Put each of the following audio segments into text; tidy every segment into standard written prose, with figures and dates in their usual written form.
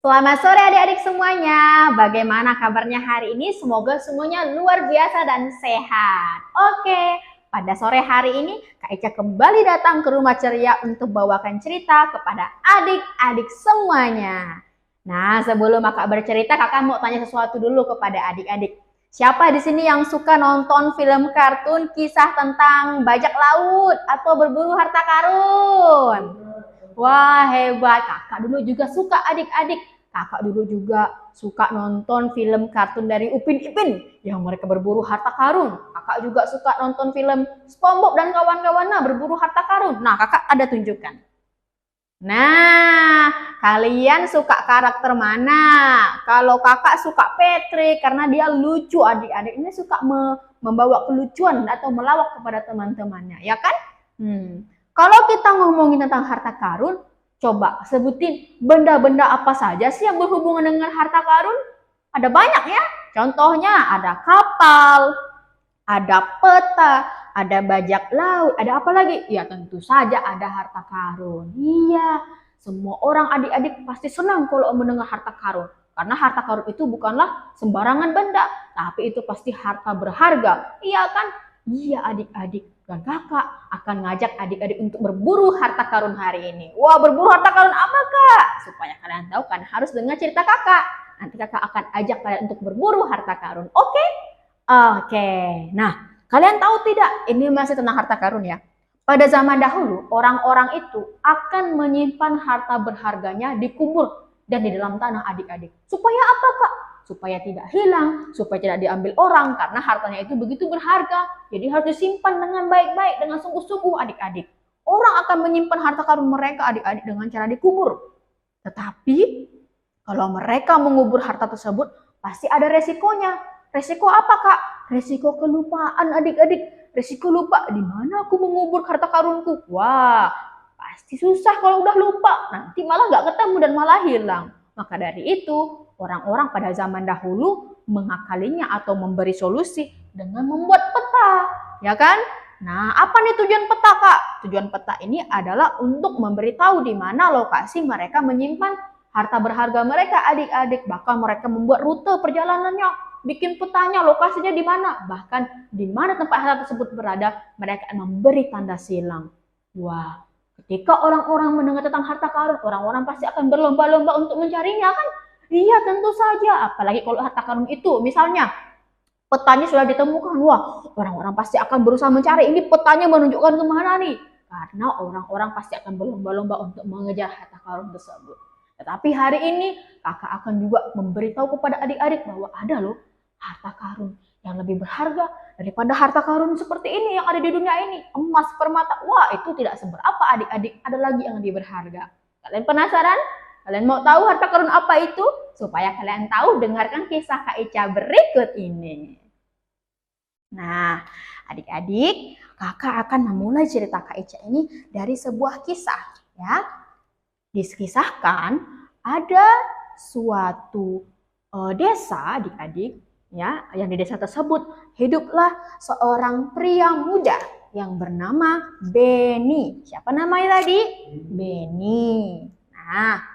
Selamat sore adik-adik semuanya. Bagaimana kabarnya hari ini? Semoga semuanya luar biasa dan sehat. Oke, pada sore hari ini Kak Eca kembali datang ke Rumah Ceria untuk bawakan cerita kepada adik-adik semuanya. Nah, sebelum Kakak bercerita, Kakak mau tanya sesuatu dulu kepada adik-adik. Siapa di sini yang suka nonton film kartun kisah tentang bajak laut atau berburu harta karun? Wah, hebat. Kakak dulu juga suka adik-adik. Kakak dulu juga suka nonton film kartun dari Upin Ipin yang mereka berburu harta karun. Kakak juga suka nonton film SpongeBob dan kawan-kawannya berburu harta karun. Nah, kakak ada tunjukkan. Nah, kalian suka karakter mana? Kalau kakak suka Patrick karena dia lucu. Adik-adik ini suka membawa kelucuan atau melawak kepada teman-temannya, ya kan? Kalau kita ngomongin tentang harta karun, coba sebutin benda-benda apa saja sih yang berhubungan dengan harta karun? Ada banyak ya. Contohnya ada kapal, ada peta, ada bajak laut, ada apa lagi? Ya tentu saja ada harta karun. Iya, semua orang adik-adik pasti senang kalau mendengar harta karun. Karena harta karun itu bukanlah sembarangan benda, tapi itu pasti harta berharga. Iya kan? Iya adik-adik. Dan kakak akan ngajak adik-adik untuk berburu harta karun hari ini. Wah, berburu harta karun apa kak? Supaya kalian tahu kan harus dengar cerita kakak. Nanti kakak akan ajak kalian untuk berburu harta karun. Oke? Oke. Nah, kalian tahu tidak? Ini masih tentang harta karun ya. Pada zaman dahulu, orang-orang itu akan menyimpan harta berharganya di kubur dan di dalam tanah adik-adik. Supaya apa kak? Supaya tidak hilang, supaya tidak diambil orang, karena hartanya itu begitu berharga. Jadi harus disimpan dengan baik-baik, dengan sungguh-sungguh adik-adik. Orang akan menyimpan harta karun mereka adik-adik dengan cara dikubur. Tetapi kalau mereka mengubur harta tersebut, pasti ada resikonya. Resiko apa kak? Resiko kelupaan adik-adik. Resiko lupa, di mana aku mengubur harta karunku? Wah, pasti susah kalau udah lupa. Nanti malah nggak ketemu dan malah hilang. Maka dari itu, orang-orang pada zaman dahulu mengakalinya atau memberi solusi dengan membuat peta, ya kan? Nah, apa nih tujuan peta, Kak? Tujuan peta ini adalah untuk memberitahu di mana lokasi mereka menyimpan harta berharga mereka, adik-adik. Bahkan mereka membuat rute perjalanannya, bikin petanya, lokasinya di mana. Bahkan di mana tempat harta tersebut berada, mereka memberi tanda silang. Wah, ketika orang-orang mendengar tentang harta karun, orang-orang pasti akan berlomba-lomba untuk mencarinya kan? Iya, tentu saja. Apalagi kalau harta karun itu, misalnya petanya sudah ditemukan, wah, orang-orang pasti akan berusaha mencari. Ini petanya menunjukkan kemana nih? Karena orang-orang pasti akan berlomba-lomba untuk mengejar harta karun tersebut. Tetapi hari ini kakak akan juga memberitahu kepada adik-adik bahwa ada loh harta karun yang lebih berharga daripada harta karun seperti ini yang ada di dunia ini. Emas, permata, wah itu tidak seberapa adik-adik, ada lagi yang lebih berharga. Kalian penasaran? Kalian mau tahu harta karun apa itu? Supaya kalian tahu, dengarkan kisah Kak Eca berikut ini. Nah, adik-adik, kakak akan memulai cerita Kak Eca ini dari sebuah kisah. Ya, dikisahkan ada suatu desa adik-adik, ya, yang di desa tersebut hiduplah seorang pria muda yang bernama Beni. Siapa namanya tadi? Beni. Nah,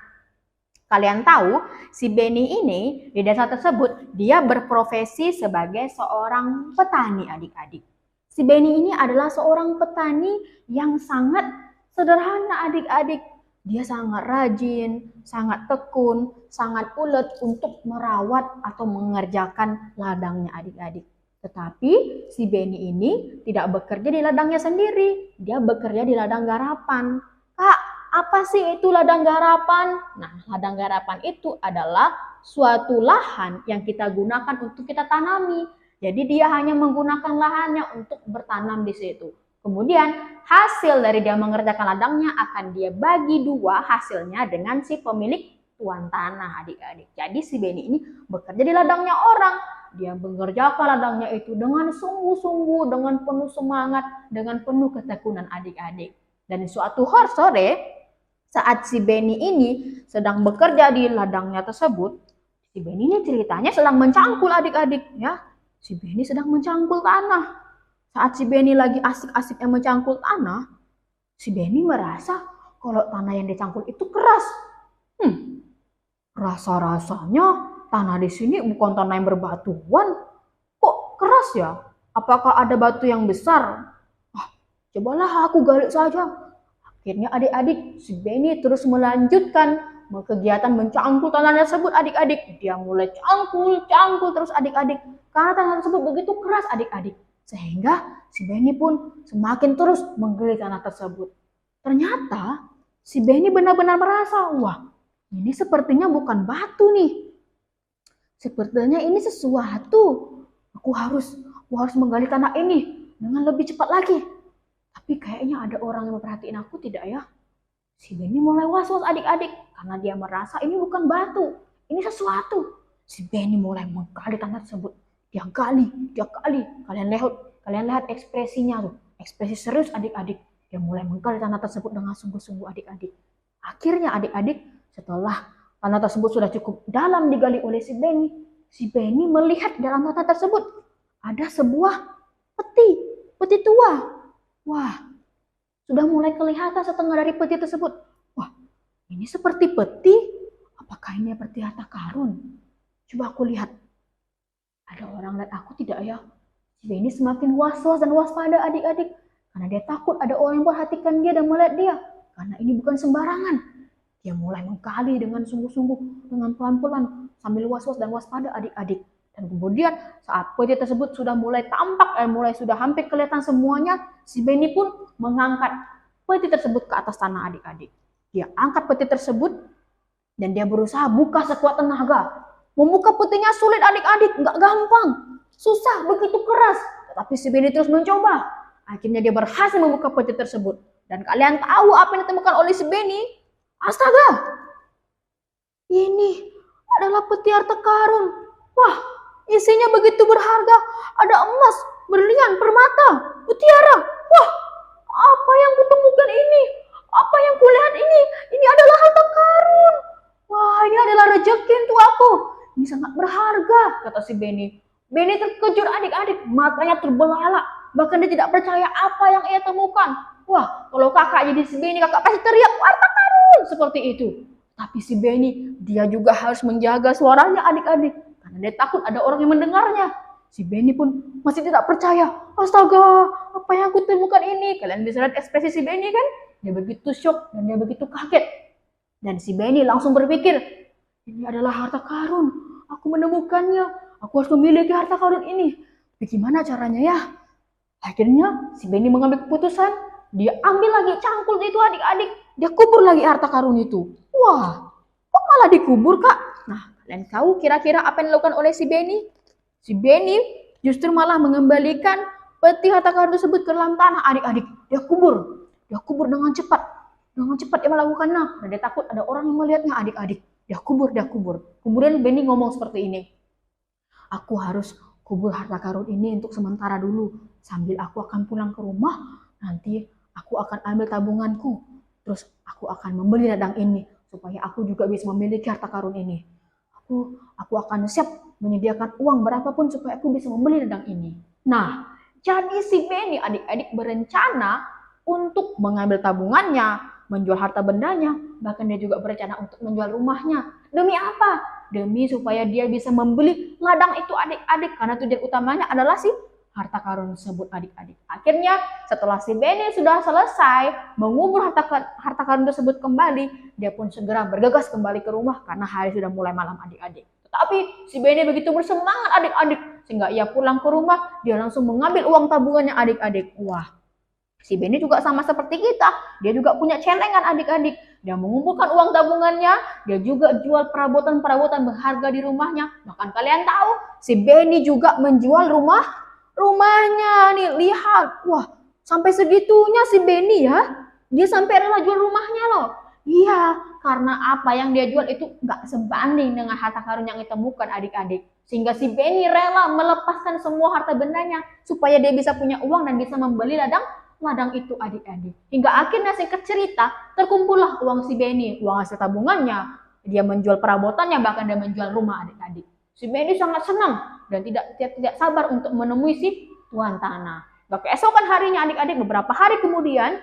kalian tahu si Beni ini di desa tersebut dia berprofesi sebagai seorang petani adik-adik. Si Beni ini adalah seorang petani yang sangat sederhana adik-adik. Dia sangat rajin, sangat tekun, sangat ulet untuk merawat atau mengerjakan ladangnya adik-adik. Tetapi si Beni ini tidak bekerja di ladangnya sendiri, dia bekerja di ladang garapan. Kak, apa sih itu ladang garapan? Nah, ladang garapan itu adalah suatu lahan yang kita gunakan untuk kita tanami. Jadi dia hanya menggunakan lahannya untuk bertanam di situ. Kemudian hasil dari dia mengerjakan ladangnya akan dia bagi dua hasilnya dengan si pemilik tuan tanah adik-adik. Jadi si Beni ini bekerja di ladangnya orang. Dia mengerjakan ladangnya itu dengan sungguh-sungguh, dengan penuh semangat, dengan penuh ketekunan adik-adik. Dan suatu hari sore, saat si Beni ini sedang bekerja di ladangnya tersebut, si Beni ini ceritanya sedang mencangkul adik-adik. Ya, si Beni sedang mencangkul tanah. Saat si Beni lagi asik-asiknya mencangkul tanah, si Beni merasa kalau tanah yang dicangkul itu keras. Rasa-rasanya tanah di sini bukan tanah yang berbatuan. Kok keras ya? Apakah ada batu yang besar? Ah, cobalah aku gali saja. Akhirnya adik-adik, si Benny terus melanjutkan kegiatan mencangkul tanah tersebut adik-adik. Dia mulai cangkul terus adik-adik. Karena tanah tersebut begitu keras adik-adik. Sehingga si Benny pun semakin terus menggali tanah tersebut. Ternyata si Benny benar-benar merasa, wah ini sepertinya bukan batu nih. Sepertinya ini sesuatu. Aku harus menggali tanah ini dengan lebih cepat lagi. Tapi kayaknya ada orang yang memperhatiin aku tidak ya? Si Benny mulai was-was adik-adik karena dia merasa ini bukan batu, ini sesuatu. Si Benny mulai menggali tanah tersebut. Dia gali. Kalian lihat ekspresinya tuh, ekspresi serius adik-adik. Dia mulai menggali tanah tersebut dengan sungguh-sungguh adik-adik. Akhirnya adik-adik, setelah tanah tersebut sudah cukup dalam digali oleh si Benny melihat dalam tanah tersebut ada sebuah peti tua. Wah, sudah mulai kelihatan setengah dari peti tersebut. Wah, ini seperti peti. Apakah ini peti harta karun? Coba aku lihat. Ada orang lihat aku tidak ya? Si Benny semakin was-was dan waspada adik-adik. Karena dia takut ada orang yang perhatikan dia dan melihat dia. Karena ini bukan sembarangan. Dia mulai menggali dengan sungguh-sungguh, dengan pelan-pelan, sambil was-was dan waspada adik-adik. Dan kemudian saat peti tersebut sudah mulai tampak dan sudah hampir kelihatan semuanya, si Benny pun mengangkat peti tersebut ke atas tanah adik-adik. Dia angkat peti tersebut dan dia berusaha buka sekuat tenaga. Membuka petinya sulit adik-adik, nggak gampang, susah, begitu keras. Tetapi si Benny terus mencoba. Akhirnya dia berhasil membuka peti tersebut. Dan kalian tahu apa yang ditemukan oleh si Benny? Astaga, ini adalah peti harta karun. Wah, isinya begitu berharga. Ada emas, berlian, permata, mutiara. Wah, apa yang kutemukan ini? Apa yang kulihat ini? Ini adalah harta karun. Wah, ini adalah rezeki untuk aku. Ini sangat berharga, kata si Benny. Benny terkejut adik-adik, matanya terbelalak. Bahkan dia tidak percaya apa yang ia temukan. Wah, kalau kakak jadi si Benny, kakak pasti teriak, harta karun, seperti itu. Tapi si Benny, dia juga harus menjaga suaranya adik-adik. Karena dia takut ada orang yang mendengarnya. Si Benny pun masih tidak percaya. Astaga, apa yang aku temukan ini? Kalian bisa lihat ekspresi si Benny kan? Dia begitu shock dan dia begitu kaget. Dan si Benny langsung berpikir, ini adalah harta karun. Aku menemukannya. Aku harus memiliki harta karun ini. Bagaimana caranya ya? Akhirnya si Benny mengambil keputusan. Dia ambil lagi cangkul itu adik-adik. Dia kubur lagi harta karun itu. Wah, kok malah dikubur kak? Nah, kalian tahu kira-kira apa yang dilakukan oleh si Benny? Si Benny justru malah mengembalikan peti harta karun tersebut ke dalam tanah adik-adik. Dia kubur dengan cepat. Dengan cepat dia melakukannya. Karena dia takut ada orang yang melihatnya adik-adik. Dia kubur. Kemudian Benny ngomong seperti ini. Aku harus kubur harta karun ini untuk sementara dulu. Sambil aku akan pulang ke rumah, nanti aku akan ambil tabunganku. Terus aku akan membeli ladang ini. Supaya aku juga bisa memiliki harta karun ini. Aku akan siap menyediakan uang berapapun supaya aku bisa membeli ladang ini. Nah, jadi si Benny adik-adik berencana untuk mengambil tabungannya, menjual harta bendanya, bahkan dia juga berencana untuk menjual rumahnya. Demi apa? Demi supaya dia bisa membeli ladang itu adik-adik. Karena tujuan utamanya adalah si harta karun tersebut adik-adik. Akhirnya setelah si Benny sudah selesai mengubur harta karun tersebut kembali, dia pun segera bergegas kembali ke rumah karena hari sudah mulai malam adik-adik. Tetapi si Benny begitu bersemangat adik-adik sehingga ia pulang ke rumah, dia langsung mengambil uang tabungannya adik-adik. Wah, si Benny juga sama seperti kita, dia juga punya celengan adik-adik. Dia mengumpulkan uang tabungannya, dia juga jual perabotan-perabotan berharga di rumahnya. Bahkan kalian tahu, si Benny juga menjual rumahnya nih, lihat. Wah, sampai segitunya si Benny ya. Dia sampai rela jual rumahnya loh. Iya, karena apa yang dia jual itu nggak sebanding dengan harta karun yang ditemukan adik-adik. Sehingga si Benny rela melepaskan semua harta bendanya supaya dia bisa punya uang dan bisa membeli ladang itu adik-adik. Hingga akhirnya singkat cerita, terkumpullah uang si Benny, uang hasil tabungannya. Dia menjual perabotannya, bahkan dia menjual rumah adik-adik. Si Benny sangat senang dan tidak sabar untuk menemui si tuan tanah. Keesokan harinya adik-adik, beberapa hari kemudian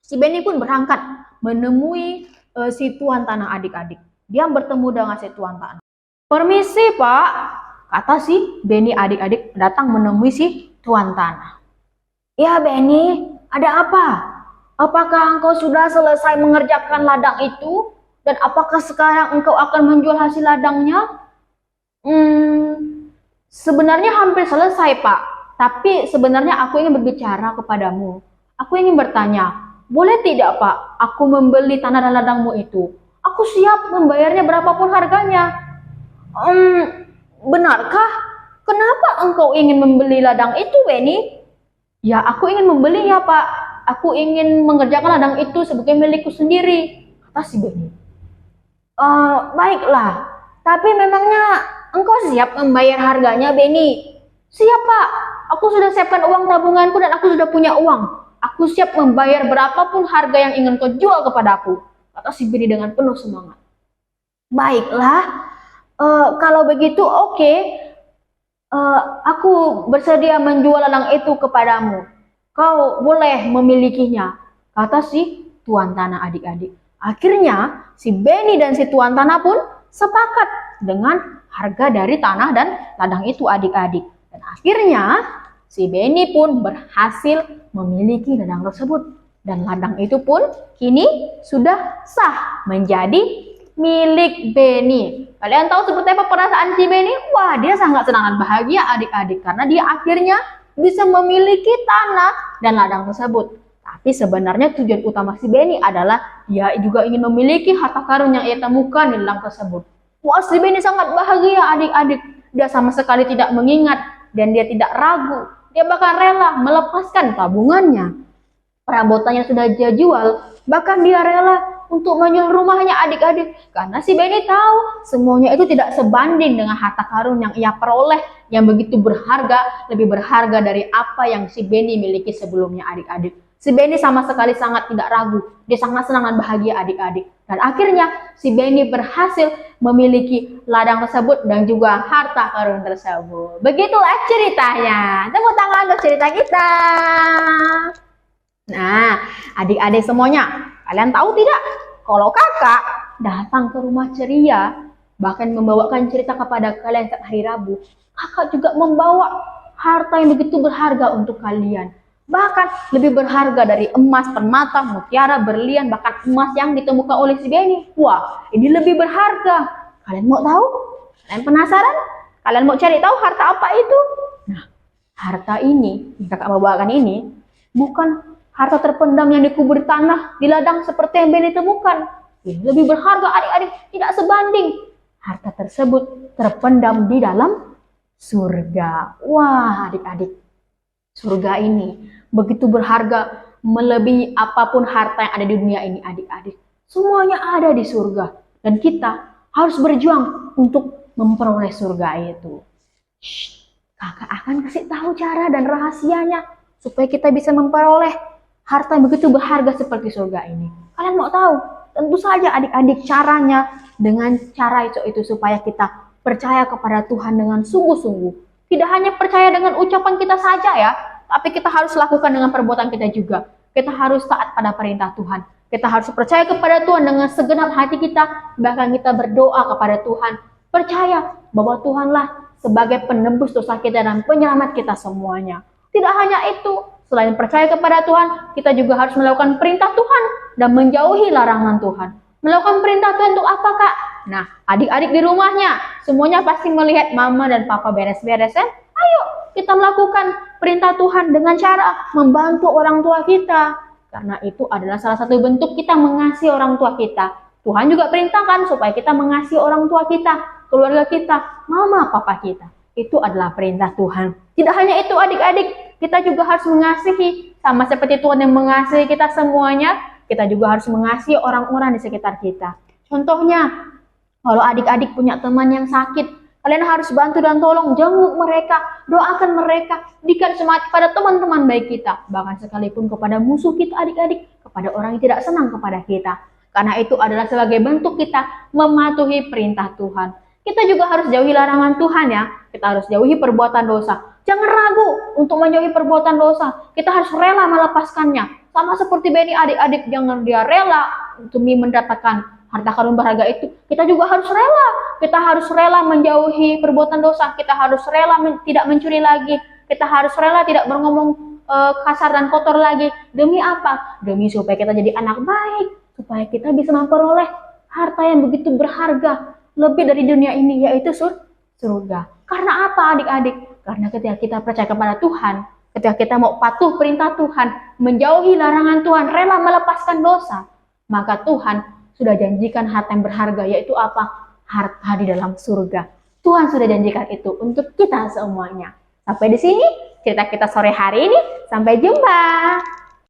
si Benny pun berangkat menemui si tuan tanah adik-adik. Dia bertemu dengan si tuan tanah. "Permisi Pak," kata si Benny adik-adik datang menemui si tuan tanah. "Ya Benny, ada apa? Apakah engkau sudah selesai mengerjakan ladang itu? Dan apakah sekarang engkau akan menjual hasil ladangnya?" Sebenarnya hampir selesai Pak, tapi sebenarnya aku ingin berbicara kepadamu. Aku ingin bertanya, boleh tidak Pak, aku membeli tanah dan ladangmu itu? Aku siap membayarnya berapapun harganya. Benarkah? Kenapa engkau ingin membeli ladang itu, Benny? Ya, aku ingin membelinya, Pak. Aku ingin mengerjakan ladang itu sebagai milikku sendiri, kata si Benny. Baiklah, tapi memangnya engkau siap membayar harganya, Benny? Siap, Pak. Aku sudah siapkan uang tabunganku dan aku sudah punya uang. Aku siap membayar berapapun harga yang ingin kau jual kepadaku, kata si Benny dengan penuh semangat. Baiklah, kalau begitu oke. Aku bersedia menjual ladang itu kepadamu. Kau boleh memilikinya, kata si tuan tanah adik-adik. Akhirnya si Benny dan si tuan tanah pun sepakat dengan harga dari tanah dan ladang itu adik-adik. Dan akhirnya si Benny pun berhasil memiliki ladang tersebut. Dan ladang itu pun kini sudah sah menjadi milik Benny. Kalian tahu seperti apa perasaan si Benny? Wah, dia sangat senang dan bahagia adik-adik karena dia akhirnya bisa memiliki tanah dan ladang tersebut. Tapi sebenarnya tujuan utama si Benny adalah dia juga ingin memiliki harta karun yang ia temukan di ladang tersebut. Wah, si Benny sangat bahagia adik-adik. Dia sama sekali tidak mengingat dan dia tidak ragu. Dia bahkan rela melepaskan tabungannya, perabotannya sudah dia jual, bahkan dia rela untuk menjual rumahnya adik-adik. Karena si Benny tahu semuanya itu tidak sebanding dengan harta karun yang ia peroleh yang begitu berharga, lebih berharga dari apa yang si Benny miliki sebelumnya adik-adik. Si Benny sama sekali sangat tidak ragu. Dia sangat senang dan bahagia adik-adik. Dan akhirnya si Benny berhasil memiliki ladang tersebut dan juga harta karun tersebut. Begitulah ceritanya. Tepuk tangan untuk cerita kita. Nah, adik-adik semuanya, kalian tahu tidak? Kalau kakak datang ke rumah ceria, bahkan membawakan cerita kepada kalian saat hari Rabu, kakak juga membawa harta yang begitu berharga untuk kalian. Bahkan lebih berharga dari emas, permata, mutiara, berlian, bahkan emas yang ditemukan oleh si Benny. Wah, ini lebih berharga. Kalian mau tahu? Kalian penasaran? Kalian mau cari tahu harta apa itu? Nah, harta ini, yang kakak bawakan ini, bukan harta terpendam yang dikubur di tanah, di ladang seperti yang Benny temukan. Ini lebih berharga adik-adik, tidak sebanding. Harta tersebut terpendam di dalam surga. Wah adik-adik, surga ini begitu berharga melebihi apapun harta yang ada di dunia ini adik-adik. Semuanya ada di surga. Dan kita harus berjuang untuk memperoleh surga itu. Kakak akan kasih tahu cara dan rahasianya supaya kita bisa memperoleh harta yang begitu berharga seperti surga ini. Kalian mau tahu? Tentu saja adik-adik caranya dengan cara itu supaya kita percaya kepada Tuhan dengan sungguh-sungguh. Tidak hanya percaya dengan ucapan kita saja ya, tapi kita harus lakukan dengan perbuatan kita juga. Kita harus taat pada perintah Tuhan. Kita harus percaya kepada Tuhan dengan segenap hati kita. Bahkan kita berdoa kepada Tuhan. Percaya bahwa Tuhanlah sebagai penebus dosa kita dan penyelamat kita semuanya. Tidak hanya itu, selain percaya kepada Tuhan, kita juga harus melakukan perintah Tuhan dan menjauhi larangan Tuhan. Melakukan perintah Tuhan untuk apa, Kak? Nah, adik-adik di rumahnya, semuanya pasti melihat mama dan papa beres-beres kan? Ayo, kita melakukan perintah Tuhan dengan cara membantu orang tua kita. Karena itu adalah salah satu bentuk kita mengasihi orang tua kita. Tuhan juga perintahkan supaya kita mengasihi orang tua kita, keluarga kita, mama, papa kita. Itu adalah perintah Tuhan. Tidak hanya itu adik-adik, kita juga harus mengasihi. Sama seperti Tuhan yang mengasihi kita semuanya, kita juga harus mengasihi orang-orang di sekitar kita. Contohnya, kalau adik-adik punya teman yang sakit, kalian harus bantu dan tolong, jenguk mereka, doakan mereka, berikan semangat kepada teman-teman baik kita. Bahkan sekalipun kepada musuh kita adik-adik, kepada orang yang tidak senang kepada kita. Karena itu adalah sebagai bentuk kita mematuhi perintah Tuhan. Kita juga harus jauhi larangan Tuhan ya. Kita harus jauhi perbuatan dosa. Jangan ragu untuk menjauhi perbuatan dosa. Kita harus rela melepaskannya. Sama seperti Benny adik-adik, jangan dia rela demi mendapatkan harta karun berharga itu, kita juga harus rela. Kita harus rela menjauhi perbuatan dosa. Kita harus rela tidak mencuri lagi. Kita harus rela tidak berngomong kasar dan kotor lagi. Demi apa? Demi supaya kita jadi anak baik. Supaya kita bisa memperoleh harta yang begitu berharga. Lebih dari dunia ini, yaitu surga. Karena apa adik-adik? Karena ketika kita percaya kepada Tuhan, ketika kita mau patuh perintah Tuhan, menjauhi larangan Tuhan, rela melepaskan dosa, maka Tuhan sudah janjikan harta yang berharga, yaitu apa? Harta di dalam surga. Tuhan sudah janjikan itu untuk kita semuanya. Sampai di sini cerita kita sore hari ini. Sampai jumpa.